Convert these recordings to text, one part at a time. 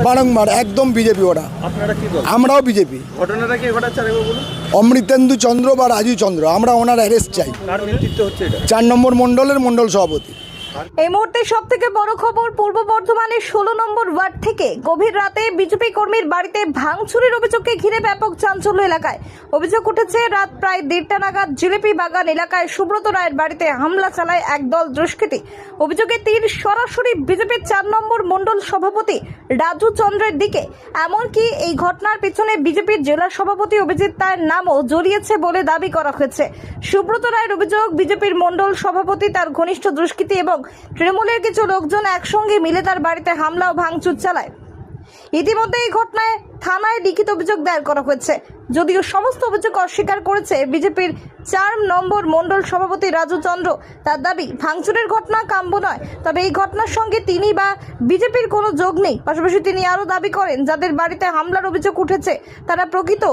বারংবার একদম বিজেপি ওরা। আপনারা কি বলেন? আমরাও বিজেপি। ঘটনাটা কি ঘটাচ্ছে আরেকবার বলুন। অমৃতেন্দু চন্দ্র বা রাজু চন্দ্র, আমরা ওনার অ্যারেস্ট চাই। কার নেতৃত্বে হচ্ছে এটা? 4 নম্বর মণ্ডলের মণ্ডল সভাপতি। এই মুহূর্তে সব থেকে বড় খবর, পূর্ব বর্ধমানের 16 নম্বর ওয়ার্ড থেকে গভীর রাতে বিজেপি কর্মীর বাড়িতে ভাঙচুরের অভিযোগকে ঘিরে ব্যাপক চাঞ্চল্য এলাকায়। অভিযোগ উঠেছে রাত প্রায় 1:30টা নাগাদ জিলিপি বাগান এলাকায় সুব্রত রায়ের বাড়িতে হামলা চালায় একদল দুষ্কৃতী। অভিযোগে তীর সরাসরি বিজেপির 4 নম্বর মণ্ডল সভাপতি রাজু চন্দ্রের দিকে। এমনকি এই ঘটনার পিছনে বিজেপির জেলা সভাপতি অভিজিৎ রায়ের নামও জড়িয়েছে বলে দাবি করা হয়েছে। সুব্রত রায়ের অভিযোগ, বিজেপির মণ্ডল সভাপতি, তার ঘনিষ্ঠ দুষ্কৃতী এবং তৃণমূলের কিছু লোকজন একসঙ্গে মিলে তার বাড়িতে হামলা ও ভাঙচুর চালায়। ইতিমধ্যে এই ঘটনায় থানায় লিখিত অভিযোগ দায়ের করা হয়েছে। যদিও সমস্ত অভিযোগ অস্বীকার করেছে বিজেপির 4 নম্বর মণ্ডল সভাপতি রাজু চন্দ্র। তার দাবি, ভাঙচুরের ঘটনা কাম্য নয়, তবে এই ঘটনার সঙ্গে তিনি বা বিজেপির কোনো যোগ নেই। পাশাপাশি তিনি আরও দাবি করেন, যাদের বাড়িতে হামলার অভিযোগ উঠেছে তারা প্রকৃত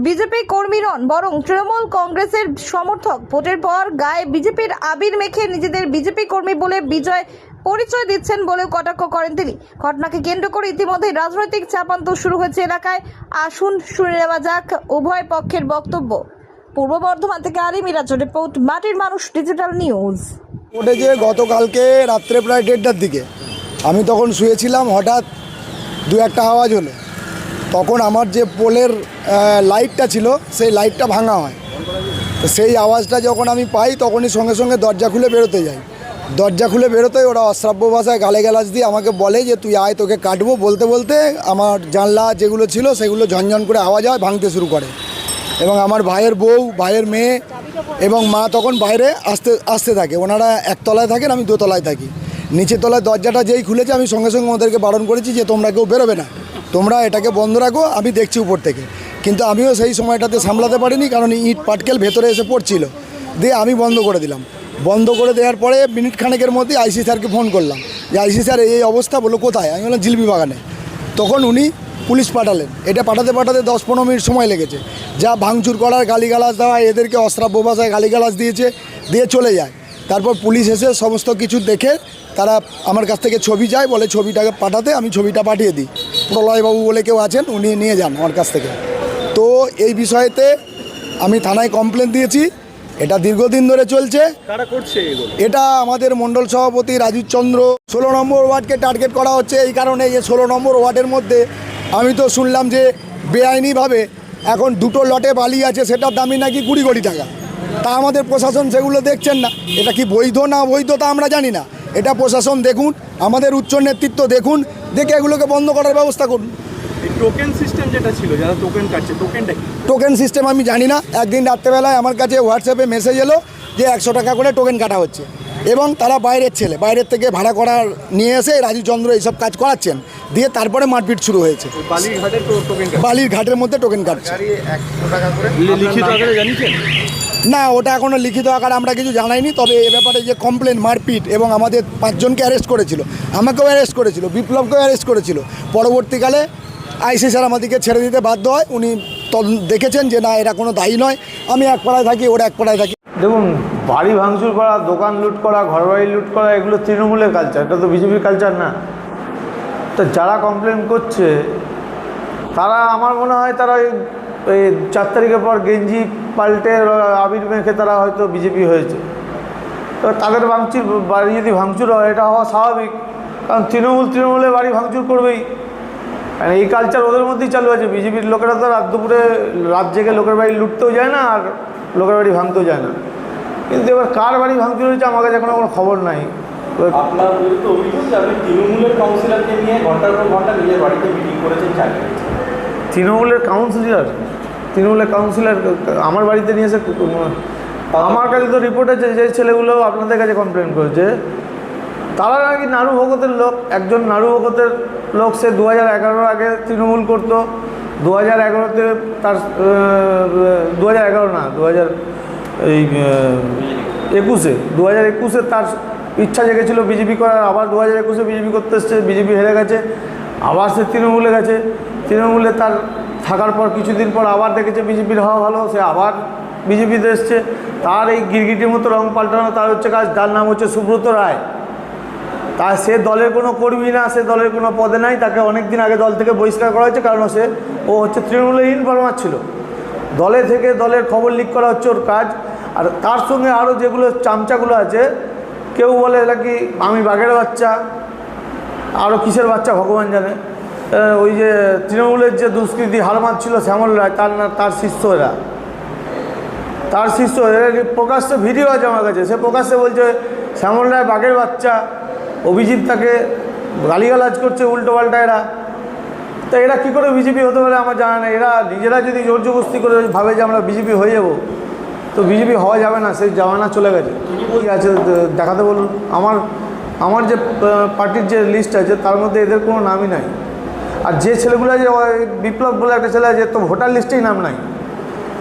বিজেপি কর্মী নন, বরং তৃণমূল কংগ্রেসের সমর্থক। ভোটের পর গায়ে বিজেপির আবির মেখে নিজেদের বিজেপি কর্মী বলে বিজয় পরিচয় দিচ্ছেন বলেও কটাক্ষ করেন তিনি। ঘটনাকে কেন্দ্র করে ইতিমধ্যে রাজনৈতিক চাপান্ত শুরু হয়েছে এলাকায়। আসুন শুনে নেওয়া যাক উভয় পক্ষের বক্তব্য। পূর্ব বর্ধমান থেকে আলী মিরাজ রিপোর্ট, মাটির মানুষ ডিজিটাল নিউজ। ওঠেছে গতকালকে রাত্রে প্রায় 1:30টার দিকে। আমি তখন শুয়েছিলাম, হঠাৎ 2-1টা আওয়াজ হলো। তখন আমার যে পোলের লাইটটা ছিল সেই লাইটটা ভাঙা হয়। তো সেই আওয়াজটা যখন আমি পাই তখনই সঙ্গে সঙ্গে দরজা খুলে বেরোতে যাই। দরজা খুলে বেরোতেই ওরা অশ্রাব্য ভাষায় গালাগালাজ দিয়ে আমাকে বলে যে তুই আয়, তোকে কাটবো। বলতে বলতে আমার জানলা যেগুলো ছিল সেগুলো ঝনঝন করে আওয়াজ হয়, ভাঙতে শুরু করে। এবং আমার ভাইয়ের বউ, ভাইয়ের মেয়ে এবং মা তখন বাইরে আসতে থাকে। ওনারা 1 তলায় থাকেন, আমি 2 তলায় থাকি। নিচের তলায় দরজাটা যেই খুলেছে আমি সঙ্গে সঙ্গে ওদেরকে বারণ করেছি যে তোমরা কেউ বেরোবে না, তোমরা এটাকে বন্ধ রাখো, আমি দেখছি উপর থেকে। কিন্তু আমিও সেই সময়টাতে সামলাতে পারিনি, কারণ ইট পাটকেল ভেতরে এসে পড়ছিল। দিয়ে আমি বন্ধ করে দিলাম। বন্ধ করে দেওয়ার পরে মিনিট খানেকের মধ্যে আইসি স্যারকে ফোন করলাম যে আইসি স্যার এই অবস্থা, বলো কোথায়? আমি বললাম জিলিপি বাগানে। তখন উনি পুলিশ পাঠালেন। এটা পাঠাতে 10-15 মিনিট সময় লেগেছে। যা ভাঙচুর করার, গালিগালাজ দেওয়া, এদেরকে অশ্রাব্য ভাষায় গালিগালাজ দিয়ে চলে যায়। তারপর পুলিশ এসে সমস্ত কিছু দেখে তারা আমার কাছ থেকে ছবি চায়, বলে ছবিটাকে পাঠাতে। আমি ছবিটা পাঠিয়ে দিই। প্রলয়বাবু বলে কেউ আছেন, উনি নিয়ে যান আমার কাছ থেকে। তো এই বিষয়েতে আমি থানায় কমপ্লেন দিয়েছি। এটা দীর্ঘদিন ধরে চলছে। কারা করছে এগুলো? এটা আমাদের মণ্ডল সভাপতি রাজু চন্দ্র। 16 নম্বর ওয়ার্ডকে টার্গেট করা হচ্ছে এই কারণে যে 16 নম্বর ওয়ার্ডের মধ্যে আমি তো শুনলাম যে বেআইনিভাবে এখন 2টো লটে বালি আছে, সেটার দামই নাকি 20 কোটি টাকা। তা আমাদের প্রশাসন সেগুলো দেখছেন না। এটা কি বৈধ না বৈধ তা আমরা জানি না। এটা প্রশাসন দেখুন, আমাদের উচ্চ নেতৃত্ব দেখুন, দেখে এগুলোকে বন্ধ করার ব্যবস্থা করুন। টোকেন সিস্টেম যেটা ছিল, যারা টোকেন কাটছে, টোকেনটা কি? টোকেন সিস্টেম আমি জানি না। একদিন রাত্রেবেলায় আমার কাছে হোয়াটসঅ্যাপে মেসেজ এলো যে 100 টাকা করে টোকেন কাটা হচ্ছে, এবং তারা বাইরের ছেলে, বাইরের থেকে ভাড়া করার নিয়ে এসে রাজু চন্দ্র এইসব কাজ করাচ্ছেন। দিয়ে তারপরে মারপিট শুরু হয়েছে। বালির ঘাটের মধ্যে টোকেন কাটছে। লিখিত আকারে জানিয়েছেন? না, ওটা এখনও লিখিত আকারে আমরা কিছু জানাইনি। তবে এ ব্যাপারে যে কমপ্লেন, মারপিট, এবং আমাদের 5 জনকে অ্যারেস্ট করেছিল, আমাকেও অ্যারেস্ট করেছিল, বিপ্লবকেও অ্যারেস্ট করেছিল। পরবর্তীকালে আইসি স্যার আমাদেরকে ছেড়ে দিতে বাধ্য হয়। উনি দেখেছেন যে না, এরা কোনো দায়ী নয়। আমি এক পাড়ায় থাকি, ওরা এক পাড়ায় থাকি। দেখুন, বাড়ি ভাঙচুর করা, দোকান লুট করা, ঘরবাড়ি লুট করা, এগুলো তৃণমূলের কালচার, এটা তো বিজেপির কালচার না। তো যারা কমপ্লেন করছে তারা, আমার মনে হয় তারা এই 4 তারিখের পর গেঞ্জি পাল্টে আবির মেখে তারা হয়তো বিজেপি হয়েছে। তো তাদের বাড়ি যদি ভাঙচুর হয়, এটা হওয়া স্বাভাবিক, কারণ তৃণমূলে বাড়ি ভাঙচুর করবেই। কারণ এই কালচার ওদের মধ্যেই চালু আছে। বিজেপির লোকেরা তো রাত দুপুরে রাত জেগে লোকের বাড়ি লুটতেও যায় না, আর লোকের বাড়ি ভাঙতেও যায় না। কিন্তু এবার কার বাড়ি ভাঙচুর হয়েছে আমার কাছে এখনো কোনো খবর নাই। আপনার বিরুদ্ধে অভিযোগ যে আপনি তৃণমূলের কাউন্সিলরকে নিয়ে ঘন্টার পর ঘন্টা নিজের বাড়িতে মিটিং করেছেন। তৃণমূলের কাউন্সিলর আমার বাড়িতে নিয়ে এসে, আমার কাছে তো রিপোর্ট আছে যে ছেলেগুলো আপনাদের কাছে কমপ্লেন করেছে, তারা নাকি নাড়ু ভগতের লোক। একজন নাড়ু ভগতের লোক, সে 2011 আগে তৃণমূল করতো। 2011-তে তার 2011 না, 2021-এ তার ইচ্ছা জেগেছিল বিজেপি করার। আবার 2021-এ বিজেপি করতে এসছে, বিজেপি হেরে গেছে, আবার সে তৃণমূলে গেছে। তৃণমূলে তার থাকার পর কিছুদিন পর আবার দেখেছে বিজেপির হওয়া ভালো, সে আবার বিজেপিতে এসছে। তার এই গিরগিটির মতো রং পাল্টানো তার হচ্ছে কাজ। তার নাম হচ্ছে সুব্রত রায়। তা সে দলের কোনো কর্মী না, সে দলের কোনো পদে নাই, তাকে অনেক দিন আগে দল থেকে বহিষ্কার করা হয়েছে, কারণ ও হচ্ছে তৃণমূলের ইনফরমার ছিল। দলে থেকে দলের খবর লিক করা হচ্ছে ওর কাজ। আর তার সঙ্গে আরও যেগুলো চামচাগুলো আছে, কেউ বলে নাকি আমি বাঘের বাচ্চা, আরও কিসের বাচ্চা ভগবান জানে। ওই যে তৃণমূলের যে দুষ্কৃতী হারমাত ছিল শ্যামল রায়, তার শিষ্য এরা, তার শিষ্য এরা প্রকাশ্যে ভিডিও আছে আমার কাছে, সে প্রকাশ্যে বলছে শ্যামল রায় বাঘের বাচ্চা, অভিজিৎ তাকে গালিগালাজ করছে উল্টো পাল্টা এরা। তো এরা কী করে বিজেপি হতে পারে আমার জানা নেই। এরা নিজেরা যদি জোর জবরদস্তি করে ভাবে যে আমরা বিজেপি হয়ে যাব, তো বিজেপি হওয়া যাবে না, সেই জামানা চলে গেছে। ঠিক আছে, দেখাতে বলুন। আমার যে পার্টির যে লিস্ট আছে তার মধ্যে এদের কোনো নামই নাই। আর যে ছেলেগুলো যে বিপ্লব বলে একটা ছেলে আছে, তো ভোটার লিস্টেই নাম নাই।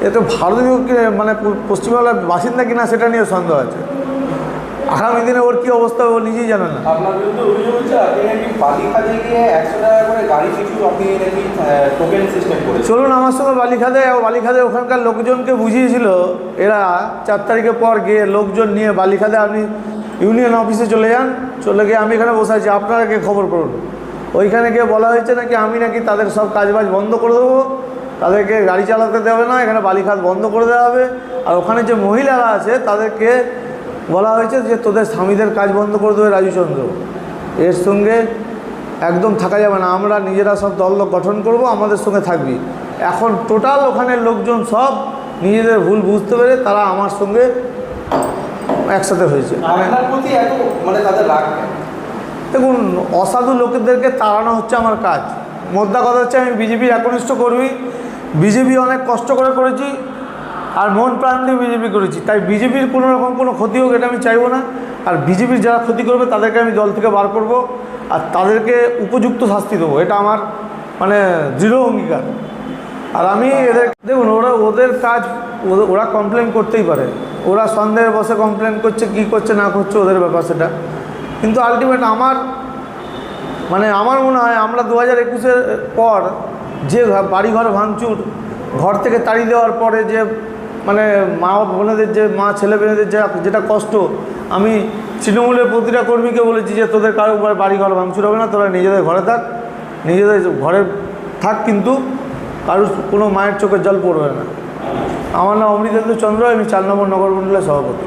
এ তো ভারতীয় মানে পশ্চিমবাংলার বাসিন্দা কিনা সেটা নিয়ে সন্দেহ আছে। আগামী দিনে ওর কী অবস্থা ও নিজেই জানে না। আপনার বিরুদ্ধে অভিযোগ হচ্ছে আপনি নাকি বালিখাদে গিয়ে 100 টাকা করে গাড়ি পিছু আপনি নাকি টোকেন সিস্টেম করেছেন। চলুন আমার সঙ্গে বালিখাদে ওখানকার লোকজনকে বুঝিয়েছিল এরা 4 তারিখের পর গিয়ে লোকজন নিয়ে বালিখাদে আপনি ইউনিয়ন অফিসে চলে যান, চলে গিয়ে আমি এখানে বসে আছি, আপনারা গিয়ে খবর করুন। ওইখানে গিয়ে বলা হয়েছে নাকি আমি নাকি তাদের সব কাজবাজ বন্ধ করে দেবো, তাদেরকে গাড়ি চালাতে দেবে না, এখানে বালিখাদ বন্ধ করে দেওয়া হবে। আর ওখানে যে মহিলারা আছে তাদেরকে বলা হয়েছে যে তোদের স্বামীদের কাজ বন্ধ করে দেবে রাজুচন্দ্র। এর সঙ্গে একদম থাকা যাবে না, আমরা নিজেরা সব দল গঠন করব, আমাদের সঙ্গে থাকবি। এখন টোটাল ওখানের লোকজন সব নিজেদের ভুল বুঝতে পেরে তারা আমার সঙ্গে একসাথে হয়েছে। আপনার প্রতি এত মানে তাদের রাগ কেন? দেখুন, অসাধু লোকেদেরকে তাড়ানো হচ্ছে আমার কাজ। মোদ্দা কথা হচ্ছে আমি বিজেপির একনিষ্ঠ কর্মী, বিজেপি অনেক কষ্ট করে করেছি আর মন প্রাণ দিয়ে বিজেপি করেছি, তাই বিজেপির কোনো রকম কোনো ক্ষতি হোক এটা আমি চাইবো না। আর বিজেপির যারা ক্ষতি করবে তাদেরকে আমি দল থেকে বার করব আর তাদেরকে উপযুক্ত শাস্তি দেবো, এটা আমার মানে দৃঢ় অঙ্গীকার। আর আমি এদের দেখুন, ওদের কাজ ওরা কমপ্লেন করতেই পারে, ওরা সন্দেহের বসে কমপ্লেন করছে, কি করছে না করছে ওদের ব্যাপার সেটা। কিন্তু আলটিমেট আমার মনে হয় আমরা 2021-এর পর যে বাড়িঘর ভাঙচুর, ঘর থেকে তাড়িয়ে দেওয়ার পরে যে মানে মা বোনেদের যে ছেলে মেয়েদের যেটা কষ্ট, আমি তৃণমূলের প্রতিটা কর্মীকে বলেছি যে তোদের কারো বাড়িঘর ভাঙচুর হবে না, তোরা নিজেদের ঘরে থাক, নিজেদের ঘরে থাক, কিন্তু কারোর কোনো মায়ের চোখের জল পড়বে না। আমার নাম অমৃতেন্দু চন্দ্র, আমি 4 নম্বর নগর মণ্ডলের সভাপতি।